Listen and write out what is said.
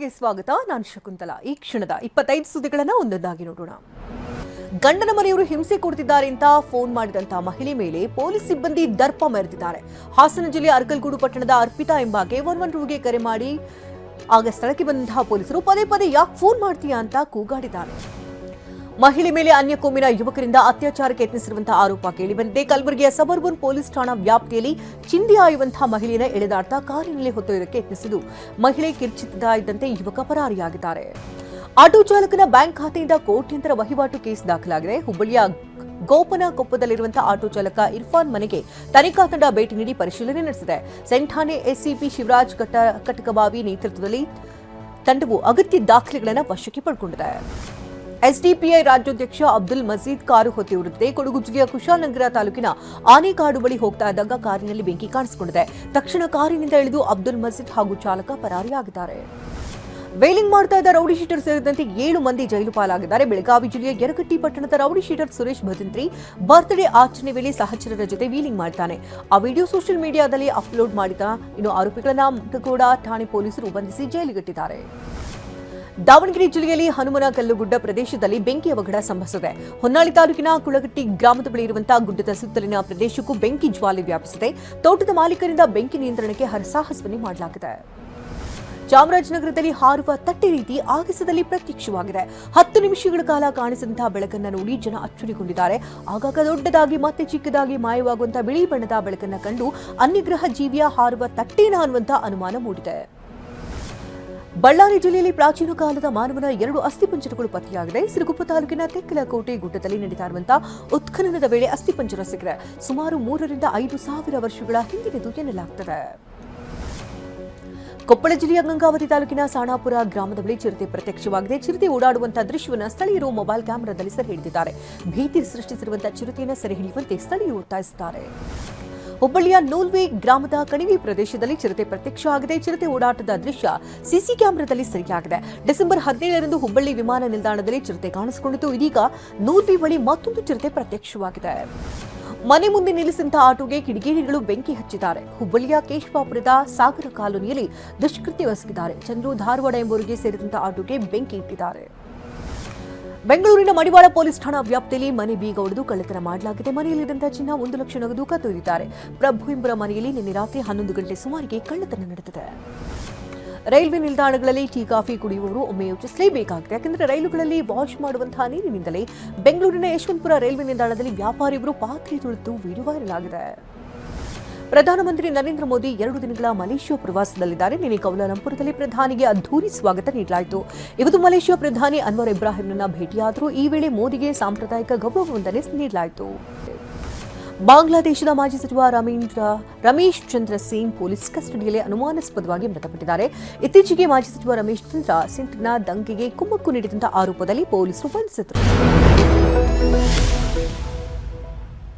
ಗೆ ಸ್ವಾಗತ. ನಾನು ಶಕುಂತಲಾ. ಈ ಕ್ಷಣದ 25 ಸುದ್ದಿಗಳನ್ನು ಒಂದೊಂದಾಗಿ ನೋಡೋಣ. ಗಂಡನ ಮನೆಯವರು ಹಿಂಸೆ ಕೊಡ್ತಿದ್ದಾರೆ ಅಂತ ಫೋನ್ ಮಾಡಿದಂತ ಮಹಿಳೆ ಮೇಲೆ ಪೊಲೀಸ್ ಸಿಬ್ಬಂದಿ ದರ್ಪ ಮೆರೆದಿದ್ದಾರೆ. ಹಾಸನ ಜಿಲ್ಲೆಯ ಅರ್ಕಲ್ಗೂಡು ಪಟ್ಟಣದ ಅರ್ಪಿತಾ ಎಂಬಾಕೆ 112ಗೆ ಕರೆ ಮಾಡಿ ಆಗ ಸ್ಥಳಕ್ಕೆ ಬಂದಂತಹ ಪೊಲೀಸರು ಪದೇ ಪದೇ ಯಾಕೆ ಫೋನ್ ಮಾಡ್ತೀಯಾ ಅಂತ ಕೂಗಾಡಿದ್ದಾರೆ. ಮಹಿಳೆ ಮೇಲೆ ಅನ್ಯ ಕೋಮಿನ ಯುವಕರಿಂದ ಅತ್ಯಾಚಾರಕ್ಕೆ ಯತ್ನಿಸಿರುವಂತಹ ಆರೋಪ ಕೇಳಿಬಂದಿದೆ. ಕಲಬುರಗಿಯ ಸಬರ್ಬನ್ ಪೊಲೀಸ್ ಠಾಣಾ ವ್ಯಾಪ್ತಿಯಲ್ಲಿ ಚಿಂದಿ ಆಯುವಂತಹ ಮಹಿಳೆಯನ್ನು ಎಳೆದಾಡ್ತಾ ಕಾರಿನಲ್ಲಿ ಹೊತ್ತೊಯ್ಯಕ್ಕೆ ಯತ್ನಿಸಿದ್ದು ಮಹಿಳೆ ಕಿರ್ಚಿತ್ತಾ ಇದ್ದಂತೆ ಯುವಕ ಪರಾರಿಯಾಗಿದ್ದಾರೆ. ಆಟೋ ಚಾಲಕನ ಬ್ಯಾಂಕ್ ಖಾತೆಯಿಂದ ಕೋಟ್ಯಂತರ ವಹಿವಾಟು ಕೇಸ್ ದಾಖಲಾಗಿದೆ. ಹುಬ್ಬಳ್ಳಿಯ ಗೋಪನಕೊಪ್ಪದಲ್ಲಿರುವಂತಹ ಆಟೋ ಚಾಲಕ ಇರ್ಫಾನ್ ಮನೆಗೆ ತನಿಖಾ ತಂಡ ಭೇಟಿ ನೀಡಿ ಪರಿಶೀಲನೆ ನಡೆಸಿದೆ. ಸೆಂಟ್ ಠಾಣೆ ಎಸಿಪಿ ಶಿವರಾಜ್ ಕಟಕಬಾವಿ ನೇತೃತ್ವದಲ್ಲಿ ತಂಡವು ಅಗತ್ಯ ದಾಖಲೆಗಳನ್ನು ವಶಕ್ಕೆ ಪಡೆದುಕೊಂಡಿದೆ. ಎಸ್ಡಿಪಿಐ ರಾಜ್ಯಾಧ್ಯಕ್ಷ ಅಬ್ದುಲ್ ಮಜೀದ್ ಕಾರು ಹೊತ್ತಿರುತ್ತದೆ. ಕೊಡಗು ಜಿಲ್ಲೆಯ ಕುಶಾಲನಗರ ತಾಲೂಕಿನ ಆನೆಕಾಡು ಬಳಿ ಹೋಗ್ತಾ ಇದ್ದಾಗ ಕಾರಿನಲ್ಲಿ ಬೆಂಕಿ ಕಾಣಿಸಿಕೊಂಡಿದೆ. ತಕ್ಷಣ ಕಾರಿನಿಂದ ಇಳಿದು ಅಬ್ದುಲ್ ಮಜೀದ್ ಹಾಗೂ ಚಾಲಕ ಪರಾರಿಯಾಗಿದ್ದಾರೆ. ವೇಲಿಂಗ್ ಮಾಡ್ತಾ ಇದ್ದ ರೌಡಿ ಶೀಟರ್ ಸೇರಿದಂತೆ 7 ಮಂದಿ ಜೈಲು ಪಾಲಾಗಿದ್ದಾರೆ. ಬೆಳಗಾವಿ ಜಿಲ್ಲೆಯ ಯರಗಟ್ಟಿ ಪಟ್ಟಣದ ರೌಡಿ ಶೀಟರ್ ಸುರೇಶ್ ಭದಂತ್ರಿ ಬರ್ತ್ಡೇ ಆಚರಣೆ ವೇಳೆ ಸಹಚರರ ಜೊತೆ ವೀಲಿಂಗ್ ಮಾಡ್ತಾನೆ. ಆ ವಿಡಿಯೋ ಸೋಷಿಯಲ್ ಮೀಡಿಯಾದಲ್ಲಿ ಅಪ್ಲೋಡ್ ಮಾಡಿದ ಆರೋಪಿಗಳನ್ನ ಕೂಡ ಠಾಣೆ ಪೊಲೀಸರು ಬಂಧಿಸಿ ಜೈಲಿಗಟ್ಟಿದ್ದಾರೆ. ದಾವಣಗೆರೆ ಜಿಲ್ಲೆಯಲ್ಲಿ ಹನುಮನ ಕಲ್ಲುಗುಡ್ಡ ಪ್ರದೇಶದಲ್ಲಿ ಬೆಂಕಿ ಅವಘಡ ಸಂಭವಿಸಿದೆ. ಹೊನ್ನಾಳಿ ತಾಲೂಕಿನ ಕುಳಗಟ್ಟಿ ಗ್ರಾಮದ ಬಳಿ ಇರುವಂತಹ ಗುಡ್ಡದ ಸುತ್ತಲಿನ ಪ್ರದೇಶಕ್ಕೂ ಬೆಂಕಿ ಜ್ವಾಲೆ ವ್ಯಾಪಿಸಿದೆ. ತೋಟದ ಮಾಲೀಕರಿಂದ ಬೆಂಕಿ ನಿಯಂತ್ರಣಕ್ಕೆ ಹರಸಾಹಸವನ್ನೇ ಮಾಡಲಾಗಿದೆ. ಚಾಮರಾಜನಗರದಲ್ಲಿ ಹಾರುವ ತಟ್ಟೆ ರೀತಿ ಆಗಸದಲ್ಲಿ ಪ್ರತ್ಯಕ್ಷವಾಗಿದೆ. 10 ನಿಮಿಷಗಳ ಕಾಲ ಕಾಣಿಸಿದಂತಹ ಬೆಳಕನ್ನು ನೋಡಿ ಜನ ಅಚ್ಚರಿಗೊಂಡಿದ್ದಾರೆ. ಆಗಾಗ ದೊಡ್ಡದಾಗಿ ಮತ್ತೆ ಚಿಕ್ಕದಾಗಿ ಮಾಯವಾಗುವಂತಹ ಬಿಳಿ ಬಣ್ಣದ ಬೆಳಕನ್ನು ಕಂಡು ಅನ್ಯಗ್ರಹ ಜೀವಿಯ ಹಾರುವ ತಟ್ಟೆನ ಅನ್ನುವಂತಹ ಅನುಮಾನ ಮೂಡಿದೆ. ಬಳ್ಳಾರಿ ಜಿಲ್ಲೆಯಲ್ಲಿ ಪ್ರಾಚೀನ ಕಾಲದ ಮಾನವನ 2 ಅಸ್ಥಿಪಂಜರಗಳು ಪತ್ತೆಯಾಗಿದೆ. ಸಿರುಗುಪ್ಪ ತಾಲೂಕಿನ ತೆಕ್ಕಲಕೋಟೆ ಗುಡ್ಡದಲ್ಲಿ ನಡೀತಾ ಇರುವಂತಹ ಉತ್ಖನನದ ವೇಳೆ ಅಸ್ಥಿಪಂಜರ ಸಿಕ್ಕಿದೆ. ಸುಮಾರು 3 ರಿಂದ 5 ಸಾವಿರ ವರ್ಷಗಳ ಹಿಂದಿನದು ಎನ್ನಲಾಗುತ್ತದೆ. ಕೊಪ್ಪಳ ಜಿಲ್ಲೆಯ ಗಂಗಾವತಿ ತಾಲೂಕಿನ ಸಾಣಾಪುರ ಗ್ರಾಮದ ಬಳಿ ಚಿರತೆ ಪ್ರತ್ಯಕ್ಷವಾಗಿದೆ. ಚಿರತೆ ಓಡಾಡುವಂತಹ ದೃಶ್ಯವನ್ನು ಸ್ಥಳೀಯರು ಮೊಬೈಲ್ ಕ್ಯಾಮೆರಾದಲ್ಲಿ ಸೆರೆ ಹಿಡಿದಿದ್ದಾರೆ. ಭೀತಿ ಸೃಷ್ಟಿಸಿರುವಂತಹ ಚಿರತೆಯನ್ನು ಸೆರೆ ಹಿಡಿಯುವಂತೆ ಸ್ಥಳೀಯರು ಒತ್ತಾಯಿಸಿದ್ದಾರೆ. ಹುಬ್ಬಳ್ಳಿಯ ನೂಲ್ವೆ ಗ್ರಾಮದ ಕಣಿವೆ ಪ್ರದೇಶದಲ್ಲಿ ಚಿರತೆ ಪ್ರತ್ಯಕ್ಷ ಆಗಿದೆ. ಚಿರತೆ ಓಡಾಟದ ದೃಶ್ಯ ಸಿಸಿ ಕ್ಯಾಮೆರಾದಲ್ಲಿ ಸೆರೆಯಾಗಿದೆ. ಡಿಸೆಂಬರ್ 17ರಂದು ಹುಬ್ಬಳ್ಳಿ ವಿಮಾನ ನಿಲ್ದಾಣದಲ್ಲಿ ಚಿರತೆ ಕಾಣಿಸಿಕೊಂಡಿತು. ಇದೀಗ ನೂಲ್ವೆ ಬಳಿ ಮತ್ತೊಂದು ಚಿರತೆ ಪ್ರತ್ಯಕ್ಷವಾಗಿದೆ. ಮನೆ ಮುಂದೆ ನಿಲ್ಲಿಸಿದಂತಹ ಆಟೋಗೆ ಕಿಡಿಗೇಡಿಗಳು ಬೆಂಕಿ ಹಚ್ಚಿದ್ದಾರೆ. ಹುಬ್ಬಳ್ಳಿಯ ಕೇಶವಾಪುರದ ಸಾಗರ ಕಾಲೋನಿಯಲ್ಲಿ ದುಷ್ಕೃತ್ಯವೆಸಗಿದ್ದಾರೆ. ಚಂದ್ರು ಧಾರವಾಡ ಎಂಬುವರಿಗೆ ಸೇರಿದಂತಹ ಆಟೋಗೆ ಬೆಂಕಿ ಇಟ್ಟಿದ್ದಾರೆ. ಬೆಂಗಳೂರಿನ ಮಡಿವಾಳ ಪೊಲೀಸ್ ಠಾಣಾ ವ್ಯಾಪ್ತಿಯಲ್ಲಿ ಮನೆ ಬೀಗ ಒಡೆದು ಕಳ್ಳತನ ಮಾಡಲಾಗಿದೆ. ಮನೆಯಲ್ಲಿದ್ದಂತಹ ಚಿನ್ನ 1 ಲಕ್ಷ ನಗದು ಕದ್ದೊಯ್ದಿದ್ದಾರೆ. ಪ್ರಭು ಎಂಬರ ಮನೆಯಲ್ಲಿ ನಿನ್ನೆ ರಾತ್ರಿ 11 ಗಂಟೆ ಸುಮಾರಿಗೆ ಕಳ್ಳತನ ನಡೆದಿದೆ. ರೈಲ್ವೆ ನಿಲ್ದಾಣಗಳಲ್ಲಿ ಟೀ ಕಾಫಿ ಕುಡಿಯುವವರು ಒಮ್ಮೆ ಯೋಚಿಸಲೇಬೇಕಾಗಿದೆ. ಯಾಕೆಂದರೆ ರೈಲುಗಳಲ್ಲಿ ವಾಶ್ ಮಾಡುವಂತಹ ನೀರಿನಿಂದಲೇ ಬೆಂಗಳೂರಿನ ಯಶವಂತಪುರ ರೈಲ್ವೆ ನಿಲ್ದಾಣದಲ್ಲಿ ವ್ಯಾಪಾರಿಯವರು ಪಾತ್ರೆ ತೊಳೆದು ವಿಡಿಯೋ ವೈರಲ್ ಆಗಿದೆ. ಪ್ರಧಾನಮಂತ್ರಿ ನರೇಂದ್ರ ಮೋದಿ 2 ದಿನಗಳ ಮಲೇಷ್ಯಾ ಪ್ರವಾಸದಲ್ಲಿದ್ದಾರೆ. ನಿನ್ನೆ ಕೌಲಾಲಂಪುರದಲ್ಲಿ ಪ್ರಧಾನಿಗೆ ಅದ್ಧೂರಿ ಸ್ವಾಗತ ನೀಡಲಾಯಿತು. ಇವತ್ತು ಮಲೇಷ್ಯಾ ಪ್ರಧಾನಿ ಅನ್ವರ್ ಇಬ್ರಾಹಿಂರನ್ನ ಭೇಟಿಯಾದರು. ಈ ವೇಳೆ ಮೋದಿಗೆ ಸಾಂಪ್ರದಾಯಿಕ ಗೌರವ ವಂದನೆ ನೀಡಲಾಯಿತು. ಬಾಂಗ್ಲಾದೇಶದ ಮಾಜಿ ಸಚಿವ ರಮೇಶ್ ಚಂದ್ರ ಸೇನ್ ಪೊಲೀಸ್ ಕಸ್ಟಡಿಯಲ್ಲಿ ಅನುಮಾನಾಸ್ಪದವಾಗಿ ಮೃತಪಟ್ಟಿದ್ದಾರೆ. ಇತ್ತೀಚೆಗೆ ಮಾಜಿ ಸಚಿವ ರಮೇಶ್ ಚಂದ್ರ ಸೇನ್ನ ದಂಗೆಗೆ ಕುಮ್ಮಕ್ಕು ನೀಡಿದಂತಹ ಆರೋಪದಲ್ಲಿ ಪೊಲೀಸರು ಬಂಧಿಸಿದರು.